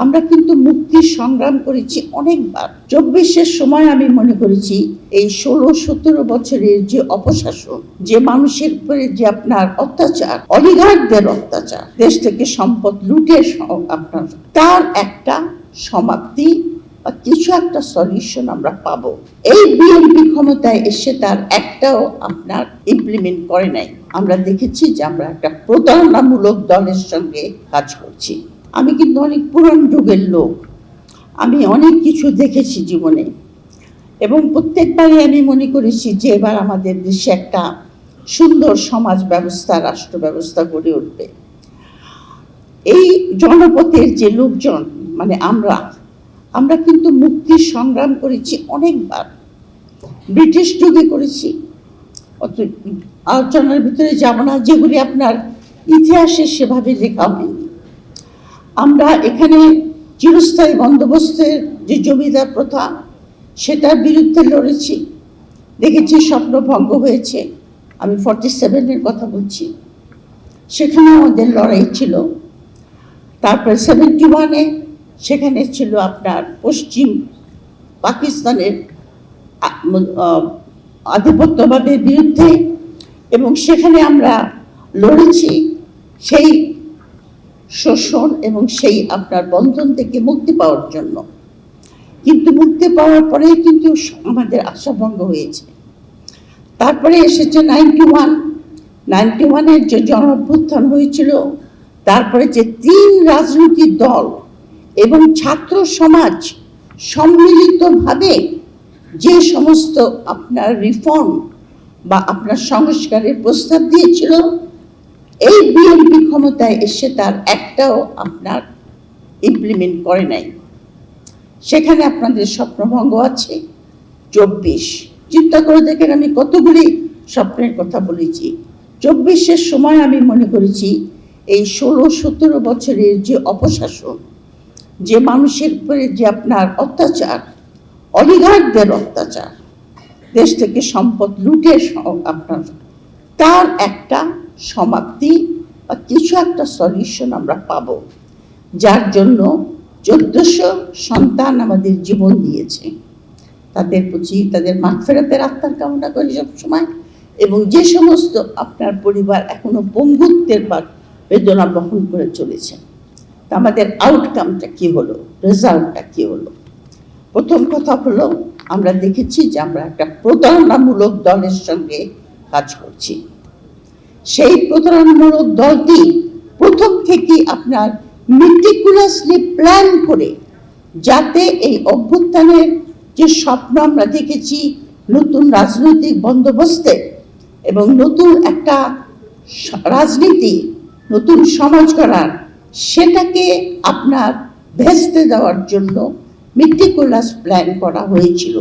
আমরা কিন্তু মুক্তির সংগ্রাম করেছি অনেকবার। ২৪-এর সময় আমি মনে করেছি এই ১৬-১৭ বছরের যে অপশাসন, যে মানুষের উপরে যে আপনার অত্যাচার, অলিগার্কদের অত্যাচার, দেশ থেকে সম্পদ লুটে আপনার, তার একটা সমাপ্তি বা কিছু একটা সলিউশন আমরা পাবো। এই বিএনপি ক্ষমতায় এসে তার একটাও আপনার ইমপ্লিমেন্ট করে নাই। আমরা দেখেছি যে আমরা একটা প্রতারণামূলক দলের সঙ্গে কাজ করছি। আমি কিন্তু অনেক পুরান যুগের লোক, আমি অনেক কিছু দেখেছি জীবনে, এবং প্রত্যেকবারই আমি মনে করেছি যে এবার আমাদের দেশে একটা সুন্দর সমাজ ব্যবস্থা, রাষ্ট্র ব্যবস্থা গড়ে উঠবে। এই জনপথের যে লোকজন, মানে আমরা কিন্তু মুক্তির সংগ্রাম করেছি অনেকবার। ব্রিটিশ যুগে করেছি, আলোচনার ভিতরে যাব না, যেগুলি আপনার ইতিহাসে সেভাবে লেখা হয়নি। আমরা এখানে চিরস্থায়ী বন্দোবস্তের যে জমিদার প্রথা, সেটার বিরুদ্ধে লড়েছি, দেখেছি স্বপ্নভঙ্গ হয়েছে। আমি 47-এর কথা বলছি, সেখানে আমাদের লড়াই ছিল। তারপরে 71-এ সেখানে ছিল আপনার পশ্চিম পাকিস্তানের আধিপত্যবাদের বিরুদ্ধে, এবং সেখানে আমরা লড়েছি সেই শোষণ এবং সেই আপনার বন্ধন থেকে মুক্তি পাওয়ার জন্য। কিন্তু মুক্তি পাওয়ার পরে কিন্তু আমাদের আশাভঙ্গ হয়েছে। তারপরে এসেছে 91-এর যে গণঅভ্যুত্থান হয়েছিল, তারপরে যে 3 রাজনৈতিক দল এবং ছাত্র সমাজ সম্মিলিতভাবে যে সমস্ত আপনার রিফর্ম বা আপনার সংস্কারের প্রস্তাব দিয়েছিল, এই বিএনপি ক্ষমতায় এসে তার একটাও আপনার ইমপ্লিমেন্ট করে নাই। সেখানে আপনাদের স্বপ্নভঙ্গ আছে। 24, চিন্তা করে দেখেন আমি কতগুলি স্বপ্নের কথা বলেছি। 24-এর সময় আমি মনে করেছি এই 16-17 বছরের যে অপশাসন, যে মানুষের উপরে যে আপনার অত্যাচার, অলিগার্কদের অত্যাচার, দেশ থেকে সম্পদ লুটে আপনার, তার একটা সমাপ্তি বা কিছু একটা সলিউশন আমরা পাবো। যার জন্য 1400 সন্তান আমাদের জীবন দিয়েছে, তাদের প্রতি তাদের মাগফিরাতের আত্মার কামনা করি সবসময়। এবং যে সমস্ত আপনার পরিবার এখনো পঙ্গুত্বের বেদনা বহন করে চলেছে, তা আমাদের আউটকামটা কি হলো, রেজাল্টটা কি হলো? প্রথম কথা হলো, আমরা দেখেছি যে আমরা একটা প্রতারণামূলক দলের সঙ্গে কাজ করছি। সেই প্রতারণামূলক দলটি প্রথম থেকে আপনার মেটিকুলাসলি প্ল্যান করে, যাতে এই অভ্যুত্থানের যে স্বপ্ন আমরা দেখেছি নতুন রাজনৈতিক বন্দোবস্তে এবং নতুন একটা রাজনীতি, নতুন সমাজ গড়ার, সেটাকে আপনার ভেস্তে দেওয়ার জন্য মেটিকুলাস প্ল্যান করা হয়েছিল।